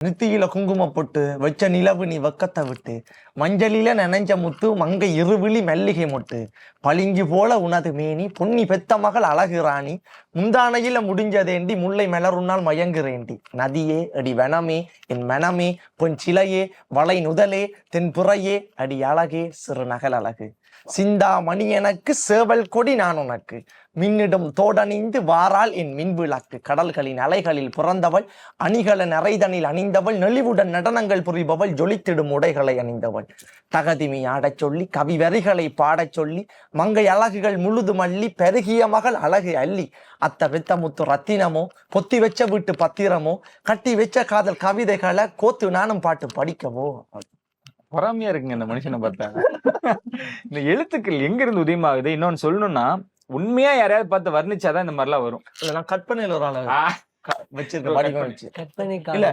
நெத்தியில குங்கும பொட்டு வச்ச நிலவு நீ வெக்கத்தை விட்டு மஞ்சளில நனைஞ்ச முத்து மங்கை இருவிழி மல்லிகை மொட்டு பளிங்கு போல உனது மேனி பொன்னி பெத்த மகள் அழகு ராணி முந்தானையில முடிஞ்சதேண்டி முல்லை மலருன்னால் மயங்குறேண்டி நதியே அடி வனமே என் மனமே பொன் சிலையே வளை நுதலே தென் புறையே அடி அழகே சிறு நகல் அழகு சிந்தா மணி எனக்கு சேவல் கொடி நான் உனக்கு மின்னிடும் தோடணிந்து வாரால் என் மின்விளக்கு கடல்களின் அலைகளில் பிறந்தவள் அணிகள நரைதனில் அணிந்தவள் நெளிவுடன் நடனங்கள் புரிபவள் ஜொலித்திடும் உடைகளை அணிந்தவள் தகதிமி ஆடச் சொல்லி கவி வரிகளை பாடச் சொல்லி மங்கை அழகுகள் முழுது மல்லி பெருகிய மகள் அழகு அள்ளி அத்த வெத்த முத்து ரத்தினமோ பொத்தி வச்ச வீட்டு பத்திரமோ கட்டி வச்ச காதல் கவிதைகளை கோத்து நானும் பாட்டு படிக்கவோ. பொறாமையா இருக்குங்க இந்த மனுஷனை பார்த்தா. இந்த எழுத்துக்கள் எங்க இருந்து உதயமாகுது? இன்னொன்னு சொல்லணும்னா, உண்மையா யாரையாவது பார்த்து வர்ணிச்சாதான் இந்த மாதிரிலாம் வரும். இல்ல நான் கற்பனையில ஒரு ஆள வச்சிருக்க வடிவம் வச்சு கற்பனை இல்ல